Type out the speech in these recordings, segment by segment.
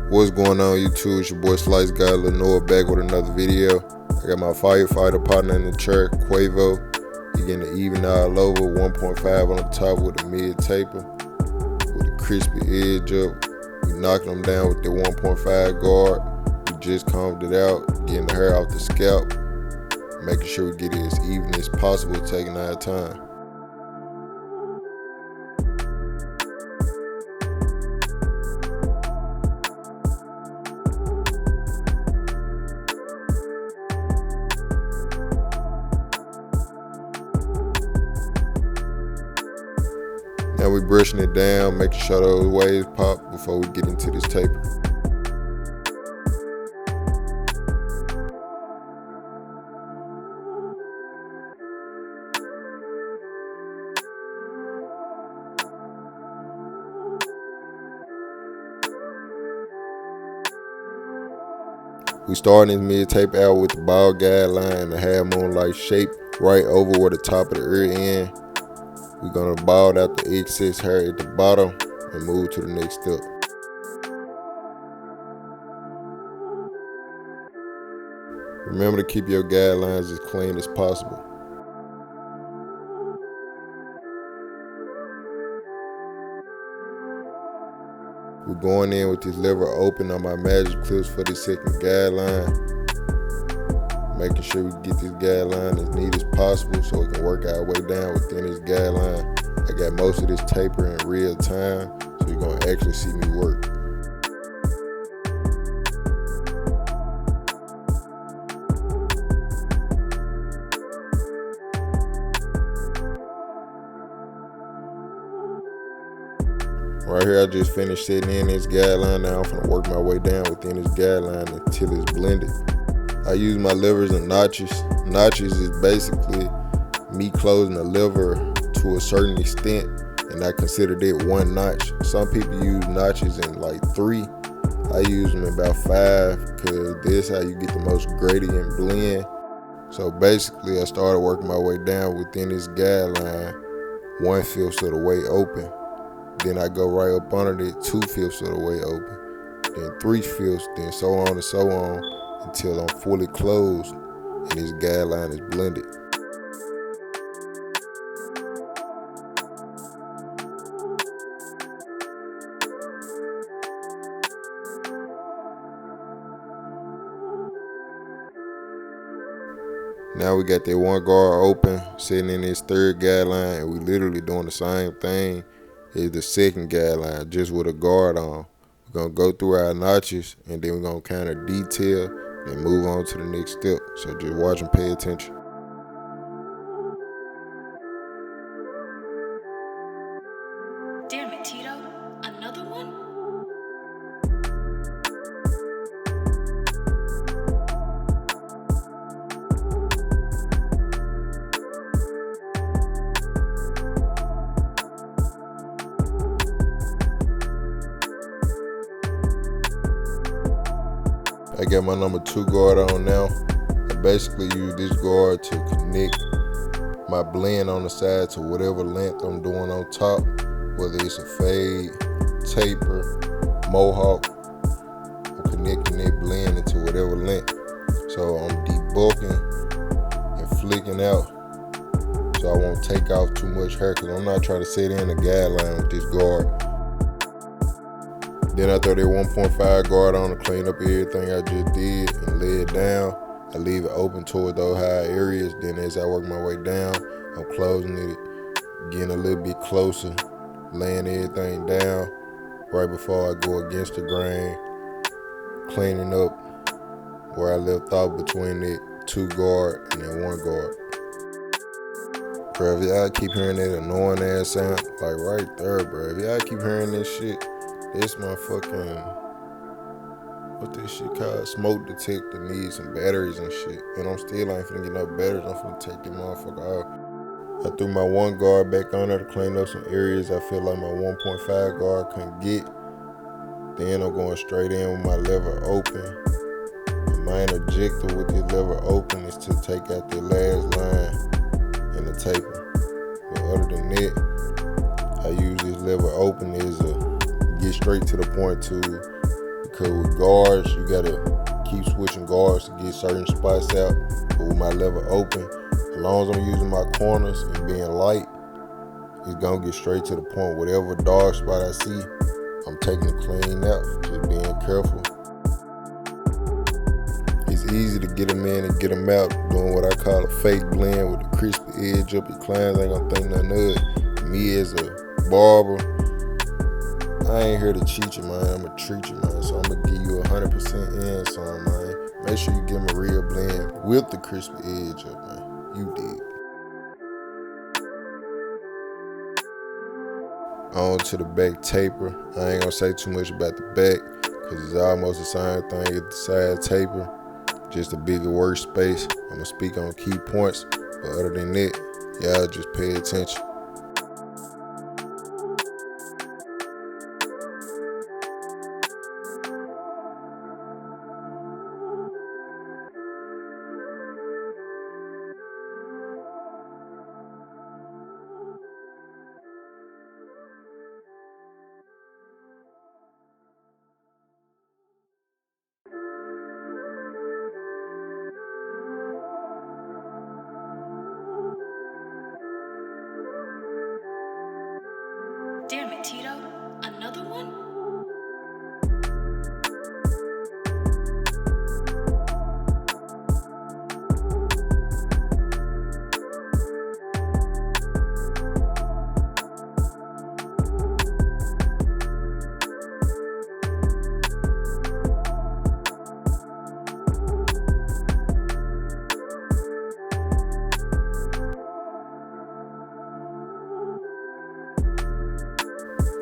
What's going on YouTube? It's your boy SliceGod, LilNoah, back with another video. I got my firefighter partner in the chair, Quavo. He getting the even all over, 1.5 on the top with a mid taper, with a crispy edge up. We knocking him down with the 1.5 guard. We just combed it out, getting the hair off the scalp, making sure we get it as even as possible, taking our time. Now we brushing it down, making sure those waves pop before we get into this taper. We starting this mid taper out with the ball guideline and the half moon-like shape right over where the top of the ear end. We're gonna bald out the excess hair at the bottom and move to the next step. Remember to keep your guidelines as clean as possible. We're going in with this lever open on my magic clips for the second guideline. Making sure we get this guideline as neat as possible so we can work our way down within this guideline. I got most of this taper in real time, so you're gonna actually see me work. Right here, I just finished setting in this guideline. Now I'm gonna work my way down within this guideline until it's blended. I use my levers and notches. Notches is basically me closing the lever to a certain extent, and I consider that one notch. Some people use notches in like 3. I use them in about 5 because this is how you get the most gradient blend. So basically, I started working my way down within this guideline, 1/5 of the way open. Then I go right up under it, 2/5 of the way open. Then 3/5, then so on and so on, until I'm fully closed and this guideline is blended. Now we got that one guard open, sitting in this third guideline, and we literally doing the same thing as the second guideline, just with a guard on. We're gonna go through our notches, and then we're gonna kind of detail and move on to the next step. So just watch and pay attention. Damn it, Tito. Another one? I got my number 2 guard on now. I basically use this guard to connect my blend on the side to whatever length I'm doing on top, whether it's a fade, taper, mohawk. I'm connecting that blend into whatever length. So I'm debulking and flicking out so I won't take off too much hair, because I'm not trying to set in a guideline with this guard. Then I throw that 1.5 guard on to clean up everything I just did and lay it down. I leave it open toward those high areas. Then as I work my way down, I'm closing it, getting a little bit closer, laying everything down right before I go against the grain, cleaning up where I left off between that 2 guard and that 1 guard. Bro, if y'all keep hearing that annoying ass sound, like right there, bro, if y'all keep hearing this shit, this motherfucking, what this shit called, smoke detector needs some batteries and shit. And I'm still ain't finna get no batteries. I'm finna take that motherfucker out. I threw my 1 guard back on there to clean up some areas I feel like my 1.5 guard couldn't get. Then I'm going straight in with my lever open. The main objective with this lever open is to take out the last line in the taper. But other than that, I use this lever open as a get straight to the point to Cause with guards, you gotta keep switching guards to get certain spots out. But with my lever open, as long as I'm using my corners and being light, it's gonna get straight to the point. Whatever dark spot I see, I'm taking it clean out, just being careful. It's easy to get them in and get them out, doing what I call a fake blend with a crispy edge up. Your clients ain't gonna think nothing of it. Me as a barber, I ain't here to cheat you, man. I'm gonna treat you, man. So I'm gonna give you 100% in some, man. Make sure you give them a real blend with the crispy edge up, man. You did. On to the back taper. I ain't gonna say too much about the back, cause it's almost the same thing as the side taper, just a bigger workspace. I'm gonna speak on key points, but other than that, y'all just pay attention. Damn it, Tito. Another one?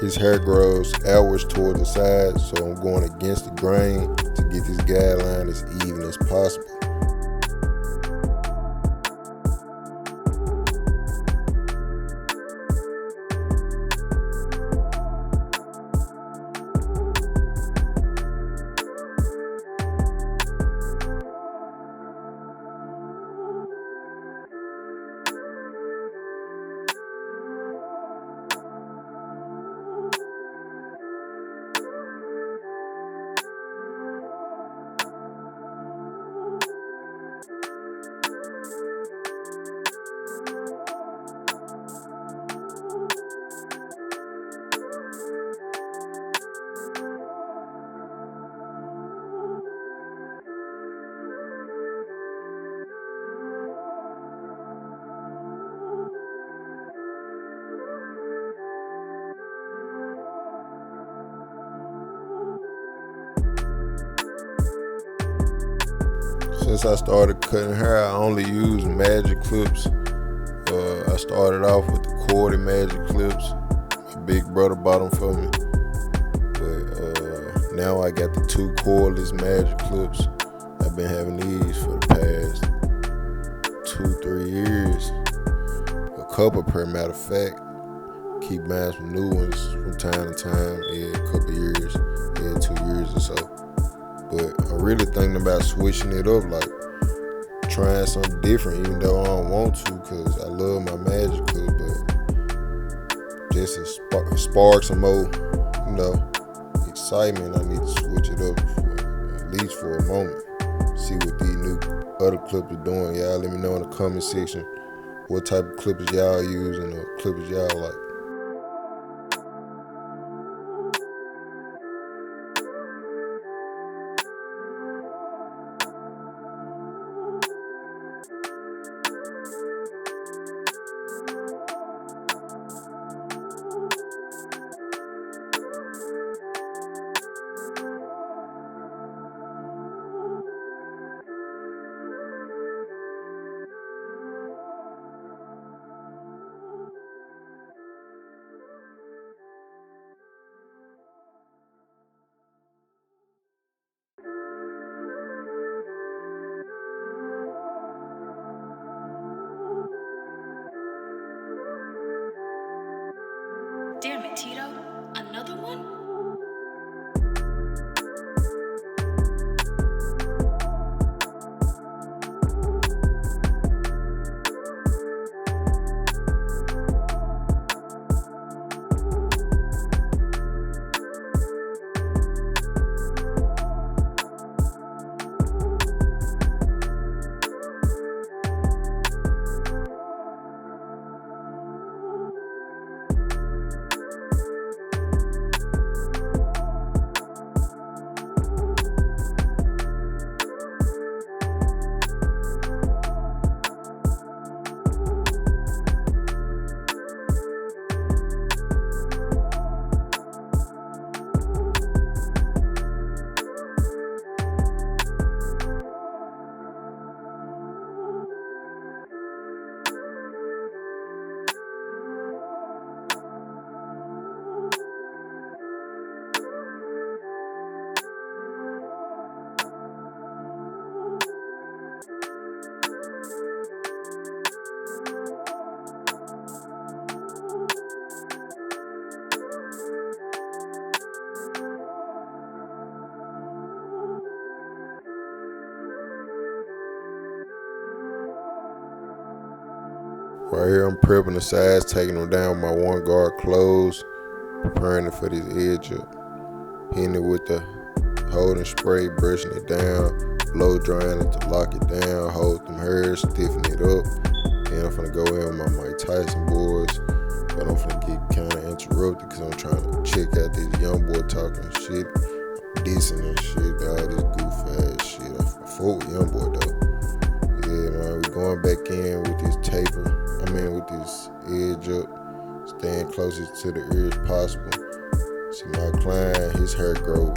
His hair grows outwards toward the side, so I'm going against the grain to get this guideline as even as possible. Since I started cutting hair, I only use magic clips. I started off with the corded magic clips. My big brother bought them for me. But now I got the 2 cordless magic clips. I've been having these for the past 2-3 years. A couple per matter of fact. Keep buying some new ones from time to time, every couple years, every 2 years or so. But I'm really thinking about switching it up, like trying something different, even though I don't want to, because I love my magic clip, but just to spark some more, excitement, I need to switch it up at least for a moment. See what these new other clippers are doing. Y'all let me know in the comment section what type of clippers y'all use and the clippers y'all like. Right here, I'm prepping the sides, taking them down with my one guard closed, preparing it for this edge up. Hitting it with the holding spray, brushing it down, blow drying it to lock it down, hold them hairs, stiffen it up. Then I'm finna go in with my Mike Tyson boys, but I'm finna get kinda interrupted because I'm trying to check out this young boy talking shit, dissing and shit, all this goof ass shit. I fuck with young boy though. Yeah, man, we going back in with this with this edge up, staying closest to the ear as possible. See my client, his hair grow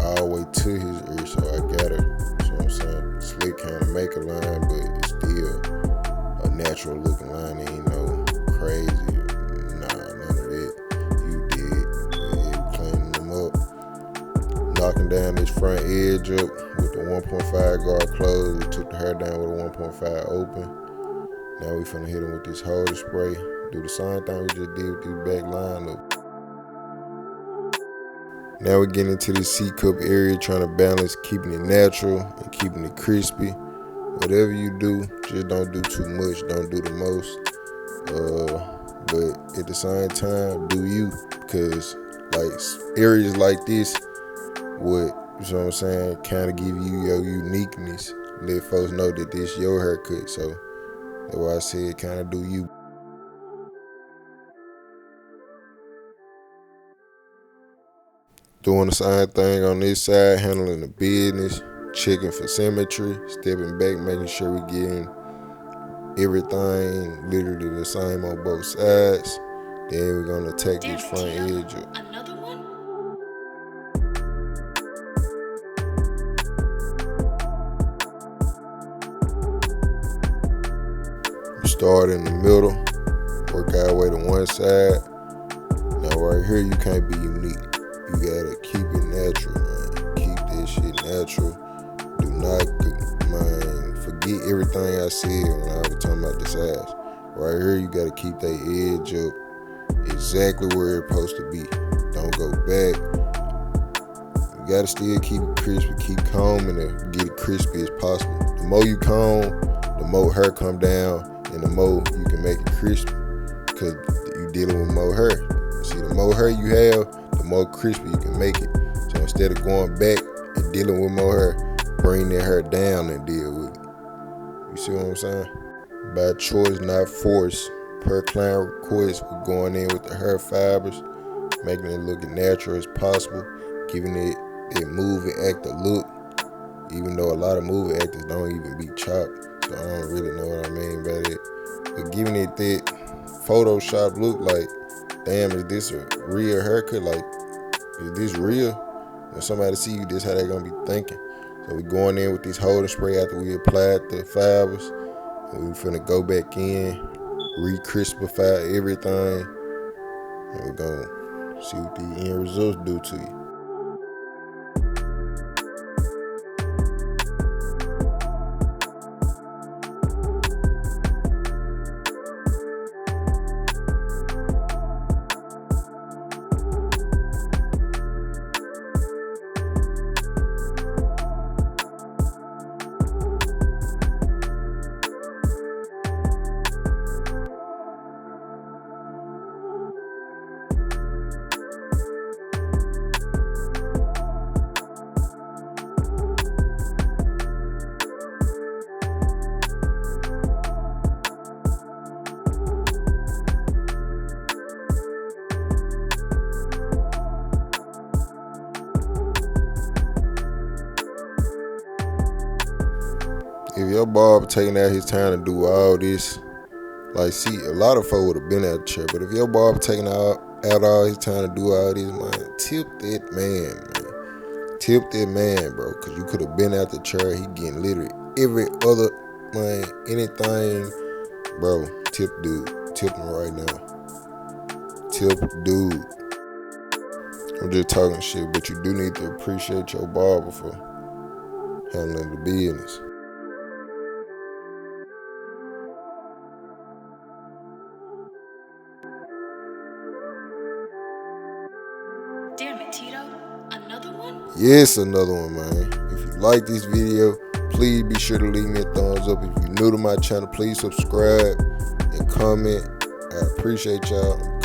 all the way to his ear, so I gotta, you know what I'm saying, slick kind of make a line, but it's still a natural looking line. It ain't no crazy, nah, none of that. You did, yeah, cleaning them up, knocking down this front edge up with the 1.5 guard closed. We took the hair down with a 1.5 open. Now we finna hit him with this holder spray. Do the same thing we just did with this back line up. Now we're getting into this C-cup area, trying to balance keeping it natural and keeping it crispy. Whatever you do, just don't do too much, don't do the most. But at the same time, do you, because like areas like this would, you know what I'm saying, kind of give you your uniqueness. Let folks know that this your haircut, so that's why I said kind of do you. Doing the same thing on this side, handling the business, checking for symmetry, stepping back, making sure we getting everything literally the same on both sides. Then we're gonna attack this front edge up. Another one? Start in the middle, work our way to one side. Now right here, you can't be unique. You gotta keep it natural, man. Keep this shit natural. Do not, man, forget everything I said when I was talking about the size. Right here, you gotta keep that edge up exactly where it's supposed to be. Don't go back. You gotta still keep it crispy. Keep combing it, get it crispy as possible. The more you comb, the more hair come down, and the more you can make it crispy, because you dealing with more hair. See, the more hair you have, the more crispy you can make it. So instead of going back and dealing with more hair, bring that hair down and deal with it. You see what I'm saying? By choice, not force. Per client request, we're going in with the hair fibers, making it look as natural as possible, giving it a movie actor look, even though a lot of movie actors don't even be chopped. So I don't really know what I mean by that. But giving it that Photoshop look, like, damn, is this a real haircut? Like, is this real? When somebody see you, this how they gonna be thinking. So we going in with this holding spray after we applied the fibers. And we finna go back in, re-crispify everything. And we're gonna see what the end results do to you. If your barber taking out his time to do all this, like, see, a lot of folk would have been at the chair, but if your barber taking out all his time to do all this, man, tip that man. Tip that man, bro, because you could have been at the chair. He getting literally every other, man, anything, bro. Tip dude. Tip him right now. Tip dude. I'm just talking shit, but you do need to appreciate your barber for handling the business. Damn it, Tito. Another one? Yes, another one, man. If you like this video, please Please be sure to leave me a thumbs up. If you're new to my channel, please subscribe and comment. I appreciate y'all.